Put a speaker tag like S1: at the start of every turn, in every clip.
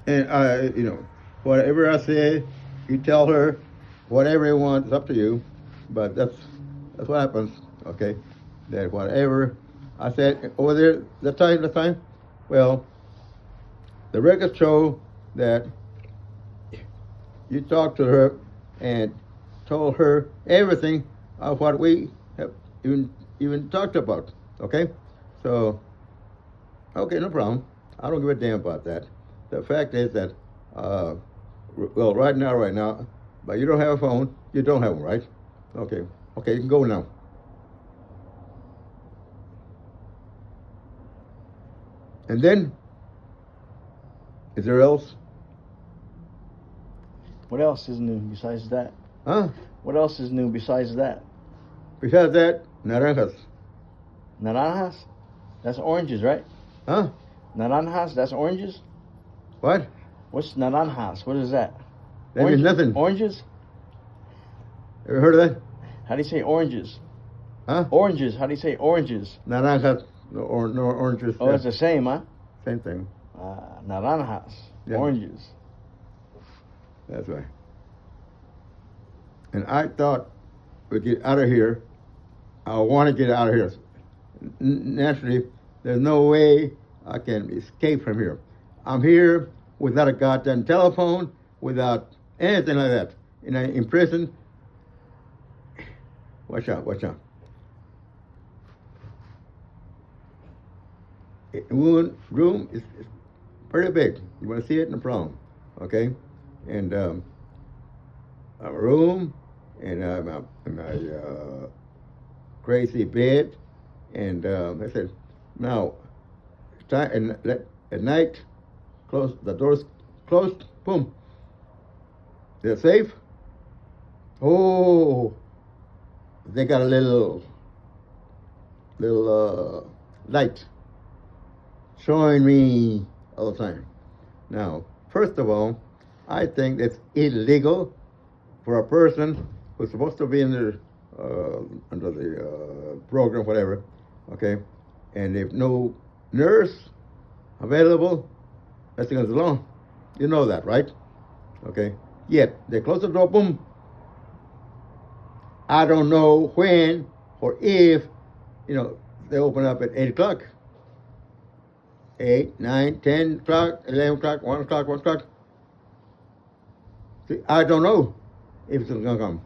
S1: And whatever I say, you tell her whatever you want. It's up to you, but that's what happens. Okay, that whatever I said over there the time. Well, the records show that you talked to her and told her everything of what we have even talked about. Okay, so okay, no problem. I don't give a damn about that. The fact is that, uh, well, right now, but you don't have a phone. You don't have one, right? Okay, okay, you can go now. And then, is there else?
S2: What else is new besides that?
S1: Huh?
S2: What else is new besides that?
S1: Besides that, naranjas.
S2: Naranjas? That's oranges, right?
S1: Huh?
S2: Naranjas? That's oranges?
S1: What?
S2: What's naranjas? What is that?
S1: That means
S2: Oranges?
S1: nothing.
S2: Oranges?
S1: Ever heard of that?
S2: How do you say oranges?
S1: Huh?
S2: Oranges. How do you say oranges?
S1: Naranjas, no oranges.
S2: Oh, it's the same, huh?
S1: Same thing.
S2: Naranjas.
S1: Yeah.
S2: Oranges.
S1: That's right. And I thought we'd get out of here. I want to get out of here. Naturally, there's no way I can escape from here. I'm here without a goddamn telephone, without anything like that. In prison, watch out, watch out. One room is pretty big. You want to see it? No problem. Okay? And a room and my crazy bed. And I said, now, time, at night, close the doors closed. Boom. They're safe. Oh, they got a little light showing me all the time. Now, first of all, I think it's illegal for a person who's supposed to be under the program, whatever, okay, and if no nurse available, that's against the law. You know that, right? Okay. Yet they close the door, boom. I don't know when or if, they open up at 8 o'clock. 8, 9, 10 o'clock, 11 o'clock, 1 o'clock, 1 o'clock. See, I don't know if it's going to come.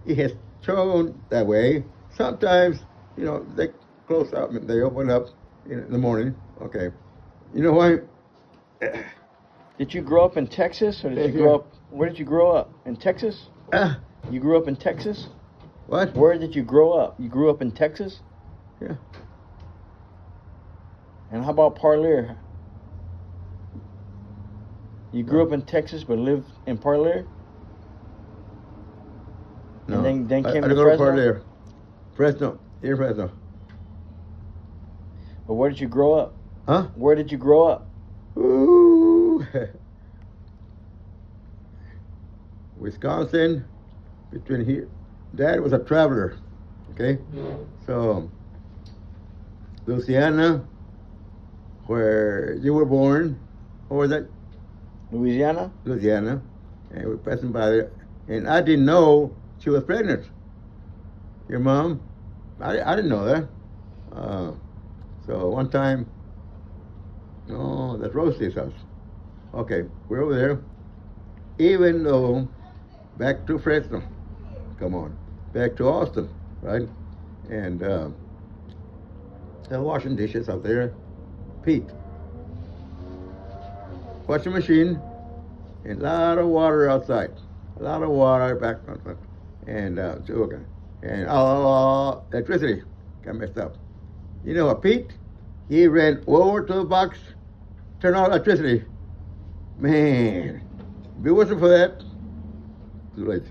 S1: It has shown that way. Sometimes, they close up and they open up in the morning. Okay. You know why?
S2: Did you grow up in Texas, or did you grow up? Where did you grow up? In Texas? You grew up in Texas?
S1: What?
S2: Where did you grow up? You grew up in Texas?
S1: Yeah.
S2: And how about Parlier? You grew up in Texas but lived in Parlier?
S1: No.
S2: And then came
S1: I
S2: to
S1: go
S2: Fresno?
S1: to Parlier. Fresno. Here, Fresno.
S2: But where did you grow up?
S1: Huh?
S2: Where did you grow up?
S1: Ooh. Wisconsin, between here. Dad was a traveler. Okay? So, Louisiana, where you were born, or was that?
S2: Louisiana?
S1: Louisiana. And we're passing by there. And I didn't know she was pregnant. Your mom? I didn't know that. So one time, that's Rosie's house. Okay, we're over there. Even though, back to Fresno. Come on. Back to Austin, right? And they're washing dishes out there. Pete. Washing machine. And a lot of water outside. A lot of water back. And okay. And electricity got messed up. You know what, Pete? He ran over to the box, turned on electricity. Man, if it wasn't for that, too late.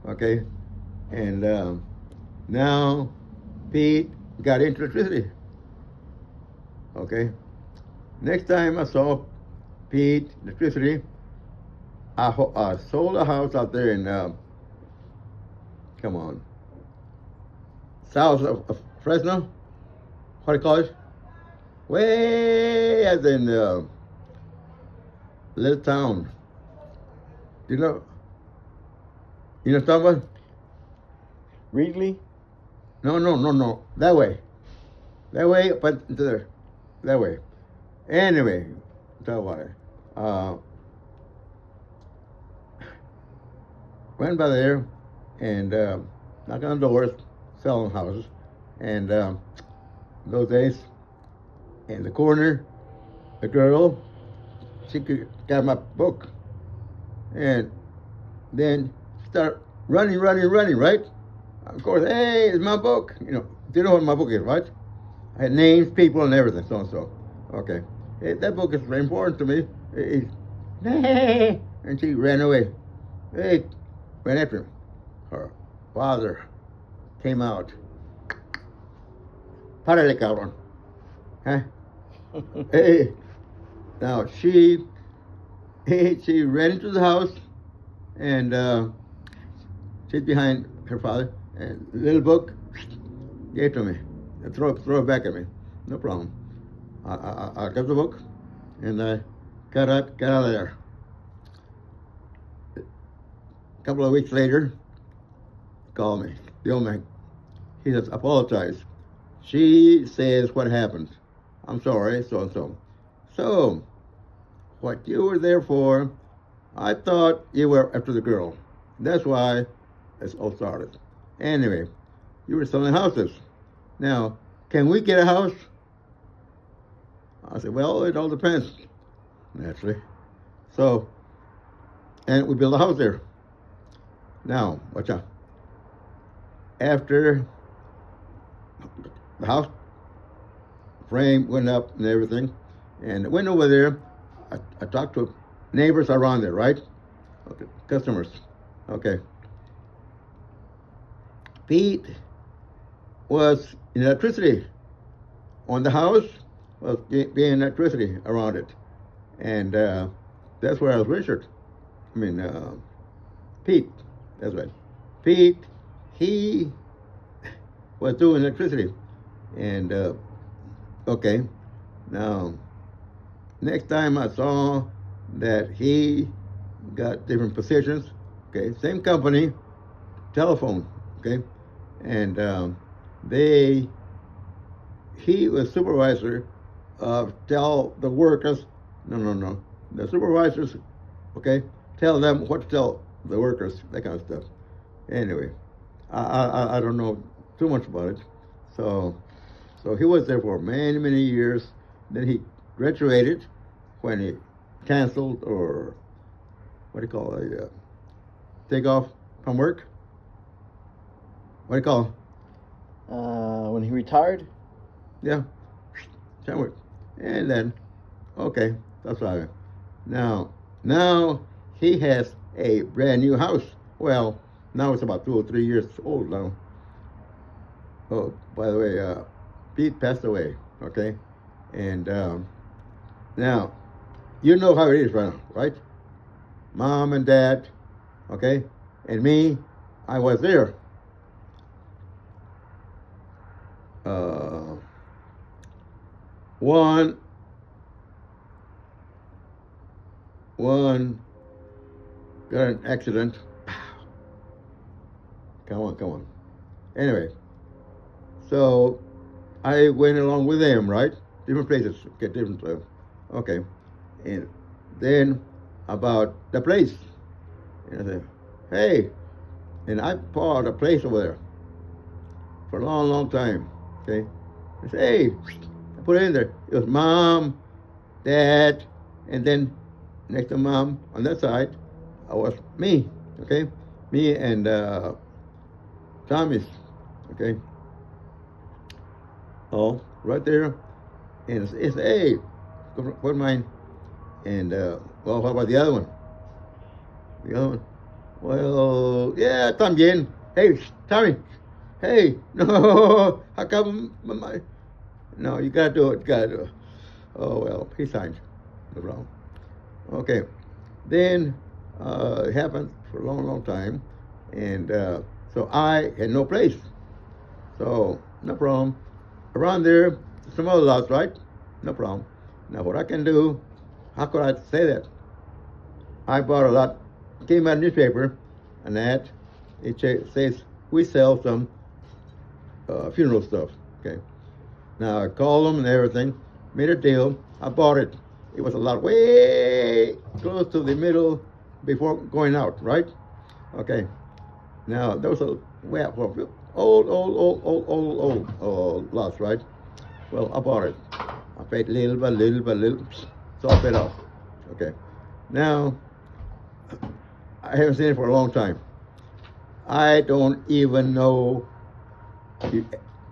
S1: Okay? And now Pete got into electricity. Okay? Next time I saw Pete, electricity, I sold a house out there in, come on, south of Fresno. What do you call it? Way as in little town. You know, you know what I'm talking about?
S2: Reedley?
S1: No. That way. That way, but to there. That way. Anyway, talk about it. Went by there and knocked on doors, selling houses. And those days, in the corner, a girl, she got my book. And then start running, right? Of course, hey, it's my book. You know, you know what my book is, right? I had names, people, and everything, so and so. Okay. Hey, that book is very important to me. Hey, and she ran away. Hey, ran after him. Her father came out. Párale, cabrón. Huh? Hey, now she ran into the house, and she's behind her father, and the little book gave to me, and throw it back at me. No problem. I got the book, and I got out of there. A couple of weeks later, called me, the old man. He says, apologize. She says what happened. I'm sorry, so and so. So, what you were there for, I thought you were after the girl. That's why this all started. Anyway, you were selling houses. Now, can we get a house? I said, well, it all depends, naturally. So, and we built a house there. Now, watch out. After the house frame went up and everything, and I went over there, I talked to neighbors around there, right? Okay, customers. Okay. Pete was in electricity on the house, was being electricity around it. And that's where I was Richard. I mean, Pete, that's right. Pete, he was doing electricity. And, okay, now, next time I saw that he got different positions, okay, same company, telephone, okay, and he was supervisor of tell the workers, no, the supervisors, okay, tell them what to tell the workers, that kind of stuff. Anyway, I don't know too much about it, so he was there for many years. Then he graduated when he canceled, or what do you call it, take off from work. What do you call it?
S2: When he retired?
S1: Yeah, work. And then, okay, that's right. Now he has a brand new house. Well, now it's about 2 or 3 years old now. Oh, by the way, Pete passed away, okay? And now, you know how it is right now, right? Mom and Dad, okay? And me, I was there. One got an accident. Come on. Anyway, so I went along with them, right? Different places, get different stuff. Okay, and then about the place, and I said, hey, and I bought a place over there for a long time. Okay, I said, hey, I put it in there. It was Mom, Dad, and then next to Mom on that side, I was me. Okay, me and Tommy's. Okay. Oh, right there, and it's hey, what mine? And well, what about the other one? The other one? Well, yeah, también. Hey, Tommy. Hey, no, how come my? No, you gotta do it. Oh well, he signed. No problem. Okay, then it happened for a long time, and so I had no place. So no problem. Around there, some other lots, right? No problem. Now what I can do? How could I say that? I bought a lot. Came out newspaper, an ad. It says we sell some funeral stuff. Okay. Now I called them and everything, made a deal. I bought it. It was a lot way close to the middle before going out, right? Okay. Now there was a old lots, right? Well, I bought it. I paid little by little by little, so I paid off. Okay. Now I haven't seen it for a long time. I don't even know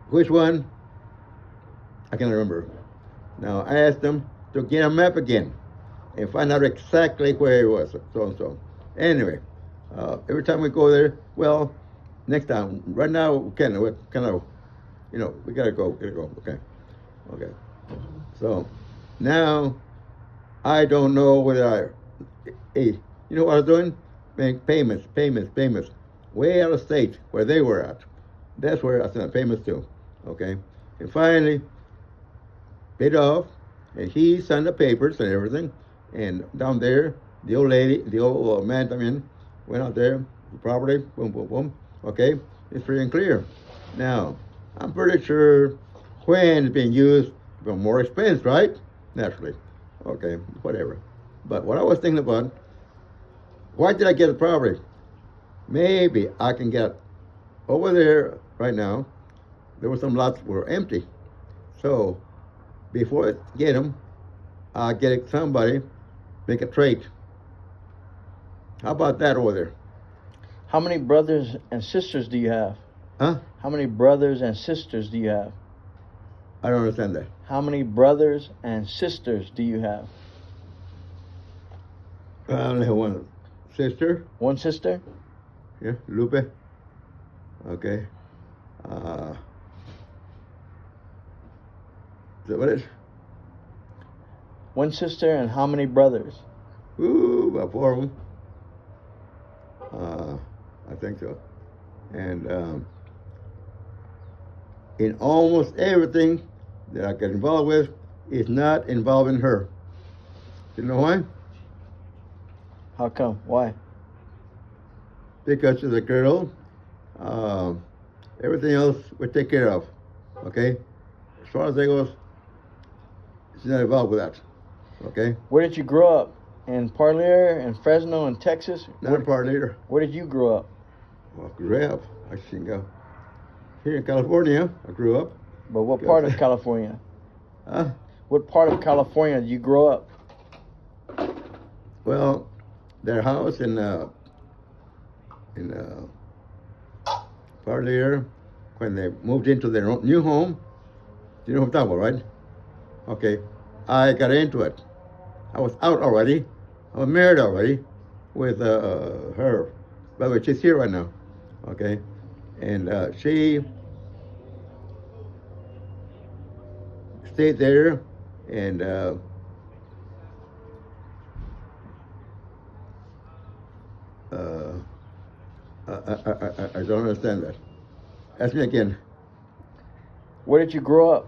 S1: which one. I can't remember. Now I asked them to get a map again and find out exactly where it was, so and so. Anyway, every time we go there, well, next time. Right now, we gotta go. Okay. So now I don't know whether hey, you know what I was doing? Making payments, way out of state where they were at. That's where I sent payments to. Okay, and finally paid off, and he signed the papers and everything. And down there, the old man, went out there, the property, boom, boom, boom. Okay, it's free and clear. Now, I'm pretty sure when it's being used, for more expense, right? Naturally. Okay, whatever. But what I was thinking about, why did I get the property? Maybe I can get over there right now. There were some lots were empty. So before I get them, I'll get somebody, make a trade. How about that over there?
S2: How many brothers and sisters do you have?
S1: Huh?
S2: How many brothers and sisters do you have?
S1: I don't understand that.
S2: How many brothers and sisters do you have?
S1: I only have one sister.
S2: One sister?
S1: Yeah, Lupe. Okay. Is that what it is?
S2: One sister and how many brothers?
S1: Ooh, about 4 of them. I think so. And in almost everything that I get involved with is not involving her. You know why?
S2: How come? Why?
S1: Because she's a girl. Everything else we take care of. Okay? As far as that goes, she's not involved with that. Okay?
S2: Where did you grow up? In Parlier, in Fresno, in Texas?
S1: Not a part leader.
S2: Where did you grow up?
S1: Well, I grew up. I think here in California, I grew up.
S2: But what part of California?
S1: Huh?
S2: What part of California did you grow up?
S1: Well, their house in Parlier, when they moved into their new home, you know what I'm talking about, right? Okay, I got into it. I was out already. I was married already with her. By the way, she's here right now. Okay, and she stayed there, and I don't understand that. Ask me again.
S2: Where did you grow up?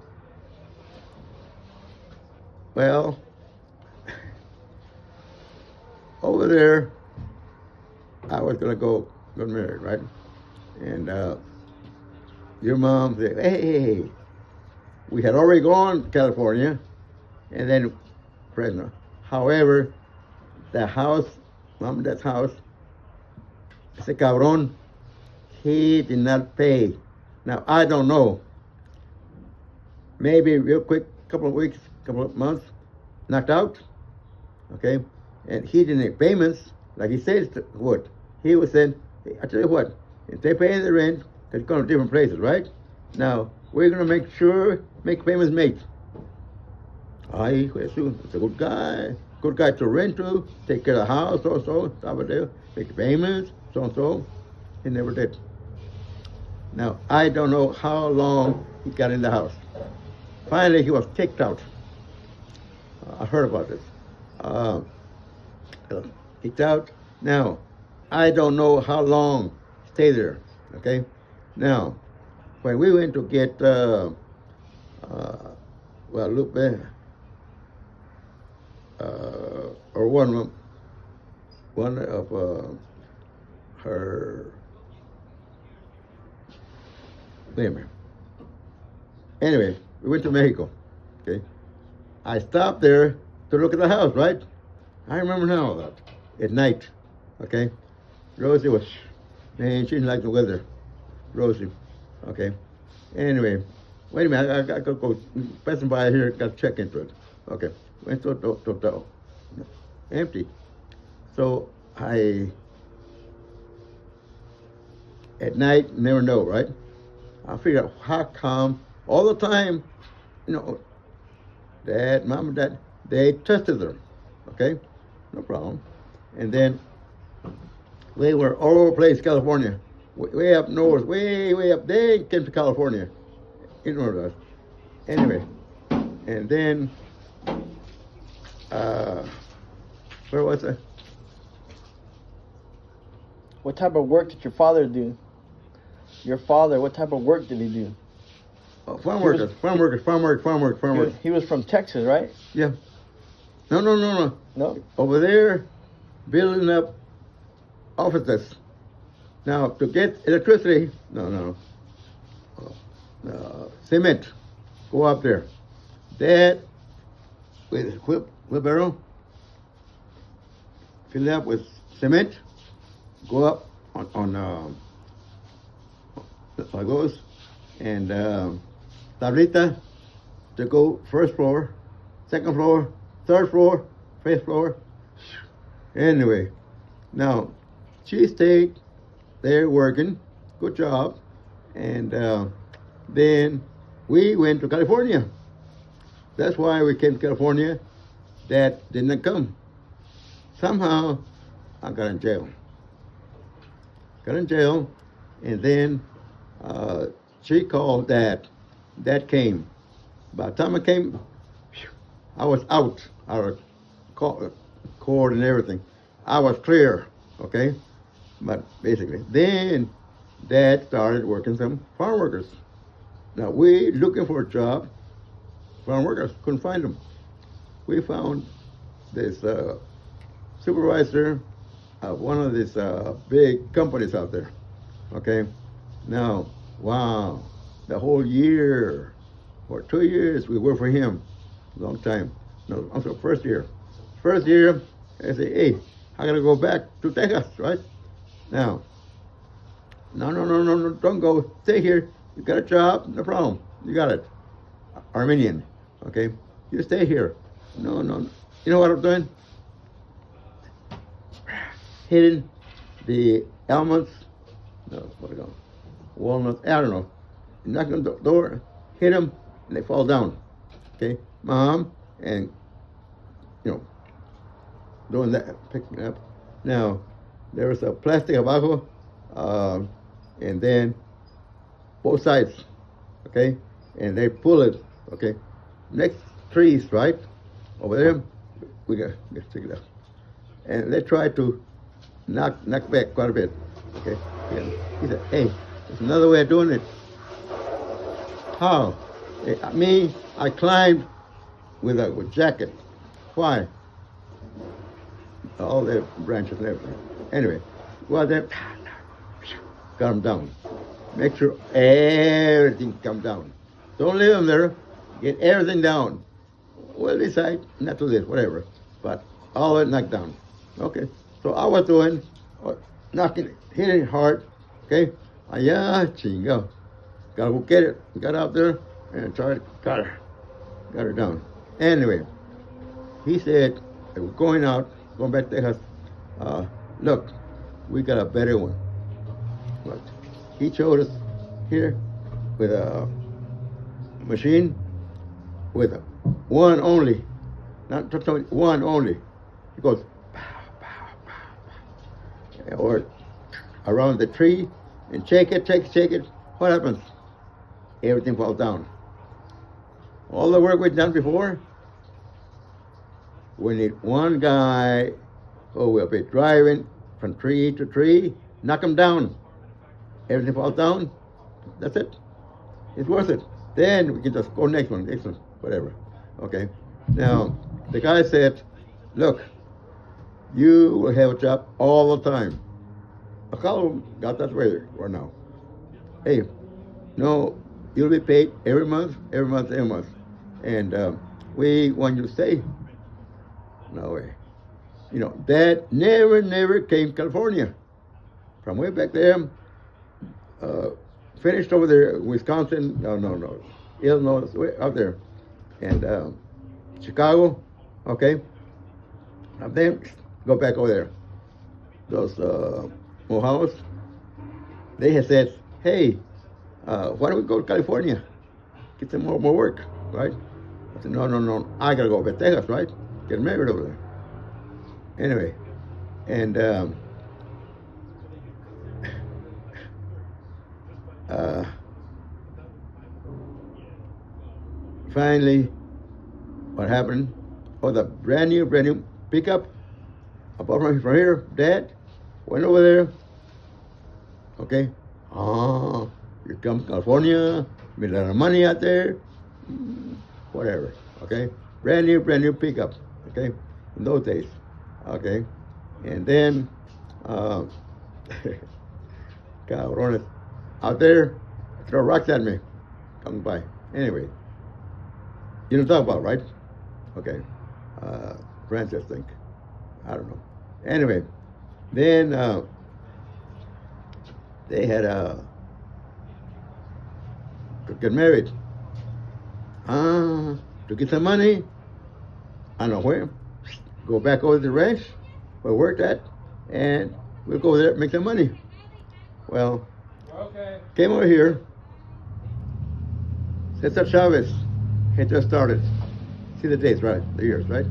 S1: Well, over there, I was gonna go married, right? And your mom said, "Hey, we had already gone to California, and then Fresno. However, the house, mom and dad's house, ese cabrón, he did not pay. Now I don't know. Maybe real quick, couple of weeks, couple of months, knocked out. Okay, and he didn't make payments like he said he would. He was saying, hey, I tell you what, if they pay the rent, because it's going to different places, right? Now we're going to make sure make payments made. Ay, Jesus, it's a good guy to rent to, take care of the house, so, make payments, so. He never did. Now I don't know how long he got in the house. Finally, he was kicked out. I heard about this. Kicked out. Now, I don't know how long he stayed there. Okay. Now, when we went to get, Lupe, or one of them, one of her. Wait a minute. Anyway, we went to Mexico. Okay, I stopped there to look at the house. Right, I remember now that at night. Okay, Rosie was, man, she didn't like the weather. Rosie. Okay. Anyway, wait a minute. I got to go passing by here. Got to check into it. Okay. Went to the hotel. Empty. So I at night never know, right? I figure out how come all the time, Dad, Mom, and Dad, they tested them. Okay, no problem. And then they were all over the place, California, way up north, way up. They came to California, that. Anyway, and then where was I?
S2: What type of work did your father do? Your father, what type of work did he do?
S1: Farm work.
S2: He was from Texas, right?
S1: Yeah. No.
S2: No?
S1: Over there, building up offices. Now, to get electricity, no. Cement, go up there. Dad, with wheelbarrow, fill it up with cement, go up on like those, and tablita to go first floor, second floor, third floor, fifth floor. Anyway, now she stayed there working, good job, and then we went to California. That's why we came to California. Dad didn't come. Somehow, I got in jail. And then she called Dad. Dad came. By the time I came, I was out of court and everything. I was clear, okay? But basically, then Dad started working some farm workers. Now, we looking for a job, farm workers, couldn't find them. We found this supervisor of one of these big companies out there, okay? Now, wow, the whole year, or 2 years, we worked for him, long time. No, also first year. First year, I say, hey, I gotta go back to Texas, right? Now, no, don't go, stay here. You got a job, no problem, you got it. Armenian, okay? You stay here. No, you know what I'm doing? Hitting the almonds, no, what do you call them? Walnuts, I don't know. You knock on the door, hit them, and they fall down. Okay, Mom, and doing that, picking up. Now, there was a plastic abajo, and then both sides, okay, and they pull it, okay. Next trees, right over there, we got to take it out, and they try to knock back quite a bit, okay. And he said, hey, there's another way of doing it. How? I climbed with a jacket. Why? All the branches and everything. Anyway, go out there, got them down. Make sure everything comes down. Don't leave them there. Get everything down. We'll decide not to do this, whatever. But all of it knocked down. Okay. So I was doing, knocking, hitting it hard. Okay. Chingo. Gotta go get it. Got out there and tried, got her down. Anyway, he said, they were going back to Texas. Look, we got a better one. But he showed us here with a machine with one only, not one only. He goes, pow, pow, pow, pow. Or around the tree and shake it. What happens? Everything falls down. All the work we've done before, we need one guy who will be driving from tree to tree, knock them down. Everything falls down. That's it. It's worth it. Then we can just go next one, whatever. Okay. Now, the guy said, look, you will have a job all the time. A couple of them got that way right now. Hey, no, you'll be paid every month, every month, every month. And we want you to stay. No way. You know, Dad never came to California. From way back there, uh, finished over there, Wisconsin, no, Illinois, way out there. And Chicago, okay. And then go back over there. Those Mohammeds, they had said, hey, why don't we go to California? Get some more work, right? I said, no, I gotta go to Texas, right? Get married over there. Anyway, and finally, what happened? Oh, the brand new pickup. Above from here, Dad went over there. Okay. You come to California, made a lot of money out there. Whatever. Okay. Brand new pickup. Okay. In those days. Okay. And then, cabrones out there, throw rocks at me. Coming by. Anyway. You know what I'm talking about, right? Okay. Francis, I think. I don't know. Anyway, then they had to get married. To get some money, I don't know where. Go back over to the ranch where we worked at, and we'll go over there and make some money. Well, okay. Came over here. Cesar Chavez had just started. See the dates, right? The years, right?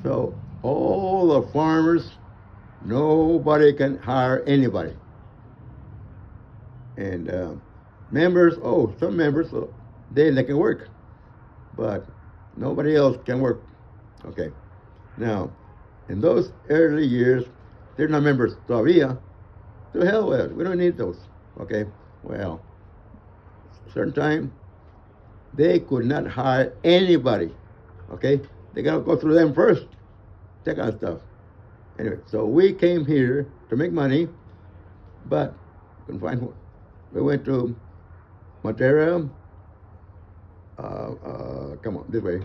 S1: So all the farmers, nobody can hire anybody. And members, some members, they can work, but nobody else can work. Okay. Now, in those early years, they're not members todavía. To hell with it. We don't need those. Okay. Well, certain time, they could not hire anybody. Okay. They gotta go through them first. That kind of stuff. Anyway, so we came here to make money, but couldn't find one. We went to Montero. Come on, this way.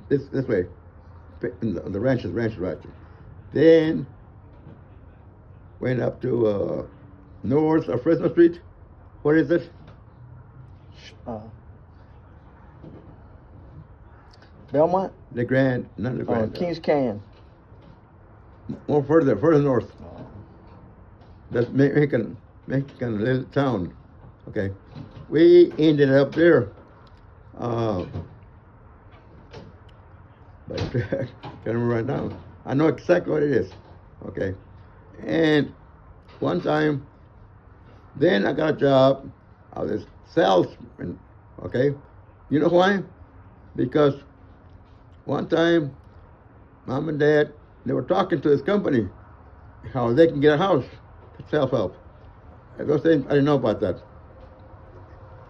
S1: This way. The ranches, right. Then went up to north of Fresno Street. What is it?
S2: Belmont?
S1: Not the Grand.
S2: Kings Canyon.
S1: More further north. That's Mexican little town. Okay. We ended up there. But I can't remember right now. I know exactly what it is. Okay. And one time, then I got a job. I was a salesman. Okay. You know why? Because one time, Mom and Dad, they were talking to this company, how they can get a house, self-help. I didn't know about that.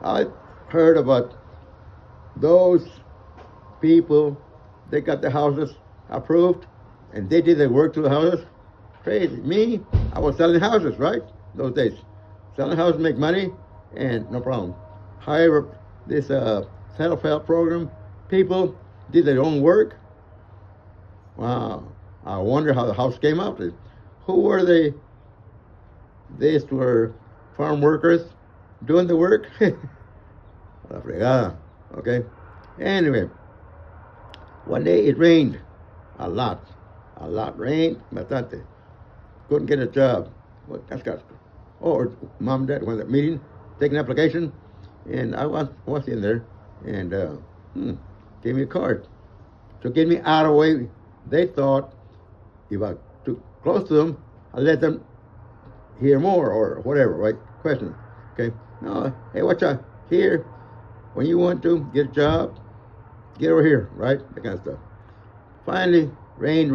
S1: I heard about those people, they got the houses approved, and they did the work to the houses. Crazy. Me, I was selling houses, right? Those days. Selling houses, make money, and no problem. However, this self-help program, people did their own work. Wow. I wonder how the house came out. Who were they? These were farm workers doing the work. La fregada. Okay. Anyway, one day it rained a lot. Rained bastante. Couldn't get a job. Well, that's got. Or Mom and Dad went to the meeting, taking an application, and I was in there, and gave me a card. To get me out of the way, they thought if I too close to them, I let them hear more or whatever, right? Question. Okay. No, hey, watch out. Here, when you want to get a job, get over here, right? That kind of stuff. Finally, rain,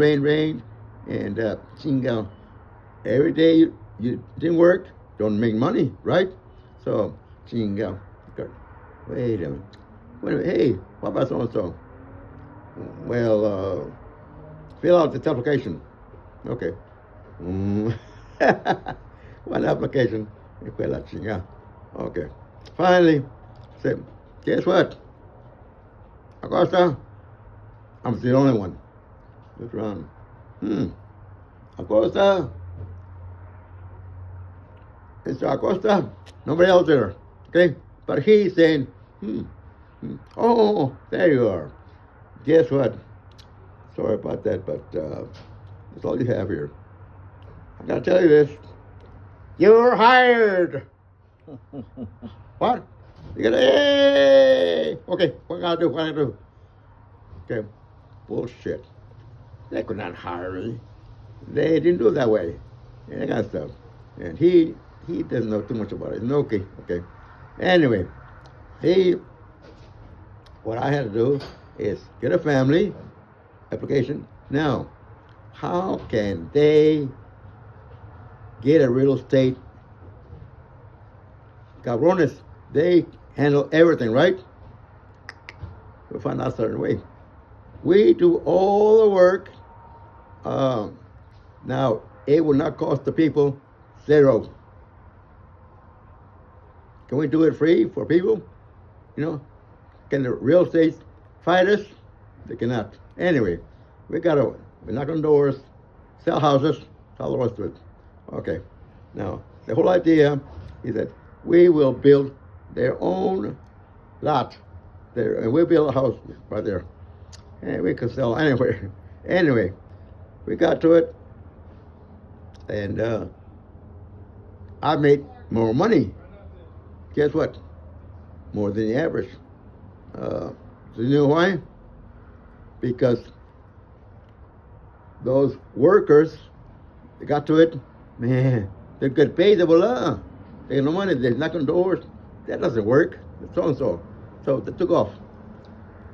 S1: and chingo. Every day you didn't work, don't make money, right? So, chingo. Wait a minute. Hey, what about so and so? Well, fill out this application. Okay. Mm. One application. Y fue la chingada. Okay. Finally, said, guess what? Acosta, I'm the only one. Look around. Acosta. It's Acosta. Nobody else there. Okay? But he's saying, oh, there you are. Guess what? Sorry about that, but that's all you have here. I gotta tell you this. You're hired. What? You gotta, hey! Okay, what I gotta do? What I gotta do? Okay, bullshit. They could not hire me. They didn't do it that way. And that kind of stuff. And he doesn't know too much about it. No, okay. Anyway, what I had to do is get a family application. Now, how can they get a real estate? Cabrones, they handle everything, right? We'll find out a certain way. We do all the work. Now, it will not cost the people zero. Can we do it free for people? You know, can the real estate fight us? They cannot. Anyway, we knock on doors, sell houses, all the rest of it. Okay. Now, the whole idea is that we will build their own lot there, and we'll build a house right there. And we can sell anywhere. Anyway, we got to it, and I made more money. Guess what? More than the average. So you know why? Because those workers, they got to it, man, they get paid, they will, they get no money, they knock on doors. That doesn't work. So. So they took off.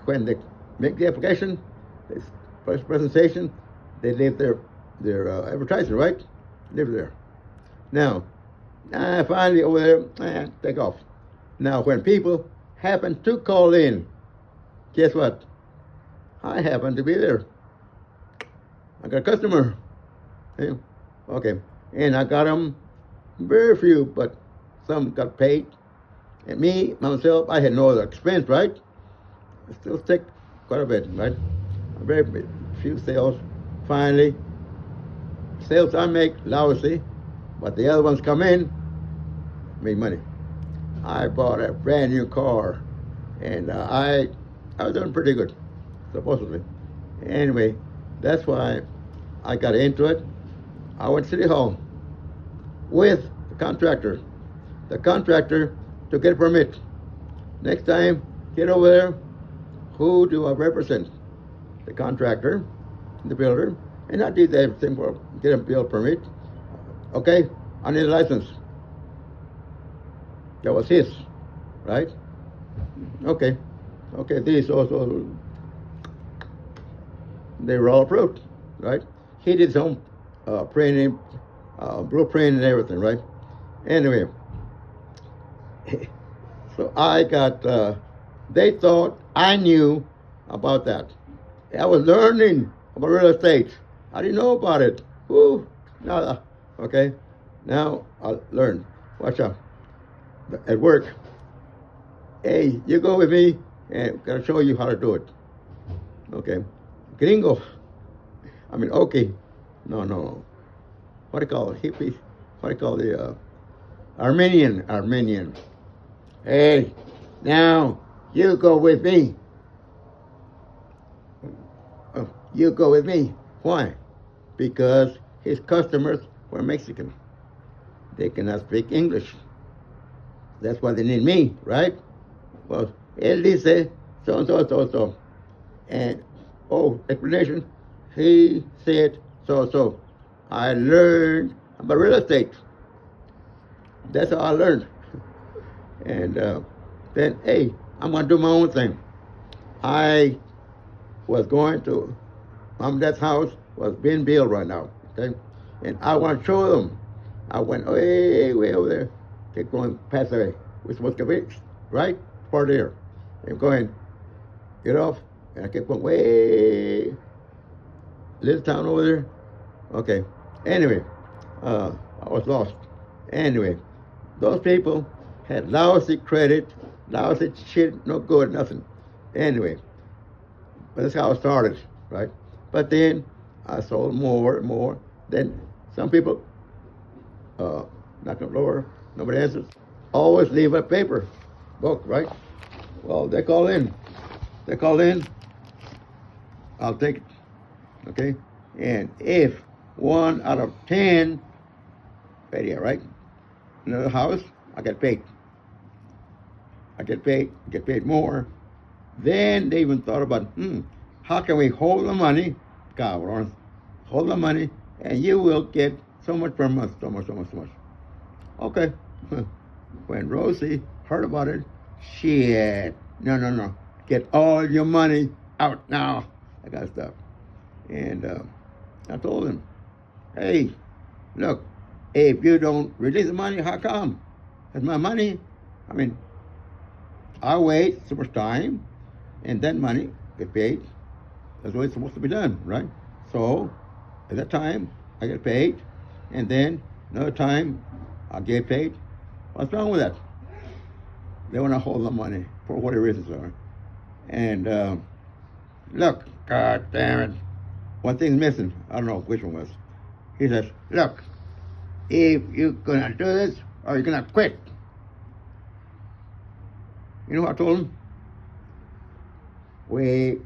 S1: When they make the application, they first presentation, they leave their advertising, right? Live there. Now, finally over there, take off. Now, when people happen to call in, guess what? I happen to be there. I got a customer. Okay. And I got them very few, but some got paid. And me, myself, I had no other expense, right? I still take quite a bit, right? Very few sales. Finally, sales I make lousy, but the other ones come in, make money. I bought a brand new car, and I was doing pretty good, supposedly. Anyway, that's why I got into it. I went to City Hall with the contractor. The contractor to get a permit. Next time, get over there. Who do I represent? The contractor, the builder, and I did everything for get a build permit. Okay, I need a license. That was his, right? Okay, these also, they were all approved, right? He did his own printing, blueprint and everything, right? Anyway, so I got, they thought I knew about that. I was learning about real estate. I didn't know about it. Ooh, nada. Okay, now I learned. Watch out. At work, hey, you go with me, and I'm gonna show you how to do it. Okay, gringo. I mean, okay, no. What do you call it? Hippies? What do you call the Armenian? Hey, now you go with me. You go with me. Why? Because his customers were Mexican. They cannot speak English. That's why they need me, right? Well, él dice so. And, explanation, he said so. I learned about real estate. That's how I learned. And then, hey, I'm going to do my own thing. I was going to, Mom and Dad's house was being built right now, okay? And I want to show them. I went way over there. Keep going past the way. We're supposed to be, right? Part there. And going, get off. And I kept going way. little town over there. Okay. Anyway, I was lost. Anyway, those people had lousy credit, lousy shit, no good, nothing. Anyway, but that's how it started, right? But then I sold more and more. Then some people knock on the door, nobody answers. Always leave a paper, book, right? Well, they call in. They call in, I'll take it, okay? And if 1 out of 10, paid here, right? Another house, I get paid. I get paid more. Then they even thought about, how can we hold the money, God, hold the money, and you will get so much per month, so much, so much, so much. Okay. When Rosie heard about it, shit, no, get all your money out now. That kind of stuff. And I told him, hey, look, if you don't release the money, how come? It's my money. I mean, I wait so much time, and that money get paid. That's the way it's supposed to be done, right? So, at that time, I get paid, and then another time, I get paid. What's wrong with that? They want to hold the money for whatever reasons are. And look, God damn it, one thing's missing. I don't know which one was. He says, look, if you're gonna do this, or you're gonna quit. You know what I told him? We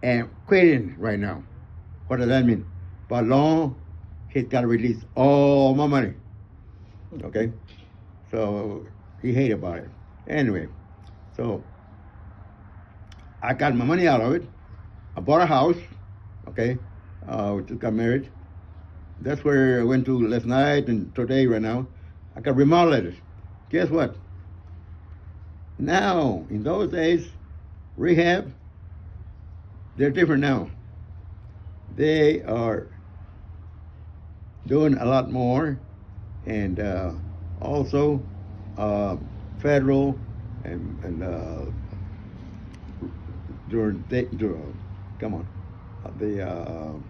S1: am quitting right now. What does that mean? By law, he's got to release all my money. Okay? So he hated about it. Anyway, so I got my money out of it. I bought a house. Okay? We just got married. That's where I went to last night and today right now. I got remodeled it. Guess what? Now, in those days, rehab, they're different now. They are doing a lot more, and also federal and come on, the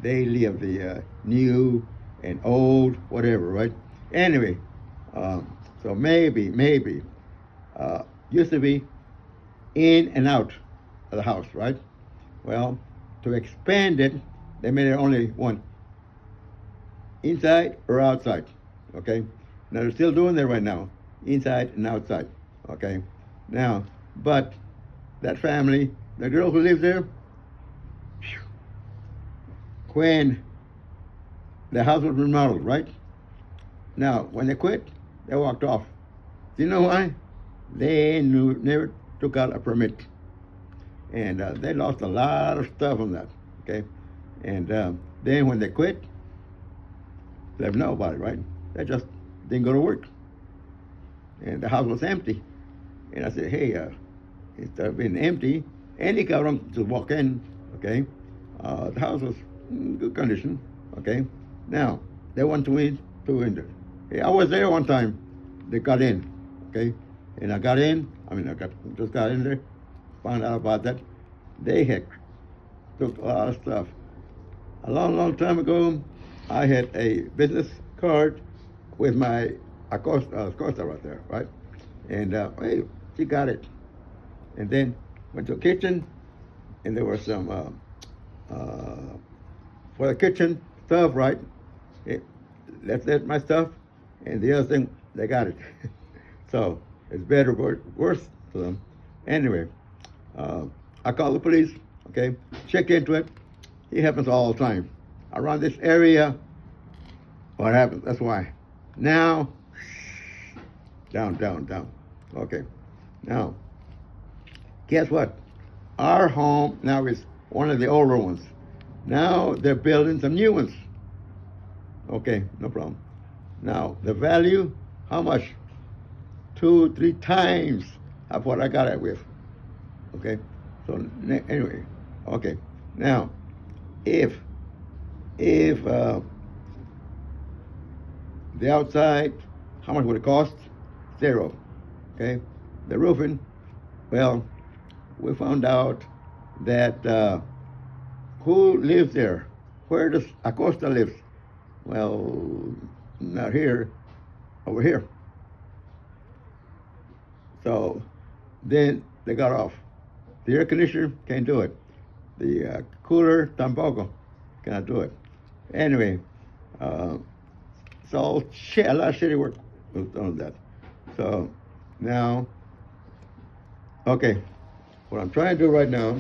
S1: daily of the new and old, whatever, right? Anyway, so maybe used to be in and out of the house, right? Well, to expand it, they made it only one, inside or outside, okay? Now they're still doing that right now, inside and outside, okay? Now, but that family, the girl who lives there, when the house was remodeled, right? Now, when they quit, they walked off. Do you know why? They never took out a permit. And they lost a lot of stuff on that, okay? And then when they quit, they didn't know about it, right? They just didn't go to work. And the house was empty. And I said, hey, instead of being empty, any could just walk in, okay? The house was in good condition, okay? Now, they want to in there. Hey, I was there one time. They got in, okay? And I got in, just got in there, found out about that. They had took a lot of stuff. A long time ago, I had a business card with my Acosta right there, right? And hey, she got it. And then went to the kitchen, and there was some for the kitchen stuff, right? That's my stuff, and the other thing, they got it. So it's better or worse for them. Anyway, I called the police, okay? Check into it. It happens all the time. Around this area, what happens? That's why. Now, down. Okay. Now, guess what? Our home now is one of the older ones. Now they're building some new ones. Okay, no problem. Now, the value, how much? 2-3 times of what I got it with. Okay? So, anyway, okay. Now, if the outside, how much would it cost? 0. Okay? The roofing, we found out that who lives there? where does Acosta lives? Well, not here, over here. So then they got off. The air conditioner can't do it. The cooler tampoco cannot do it. Anyway, so a lot of shitty work was done on that. So now, okay, what I'm trying to do right now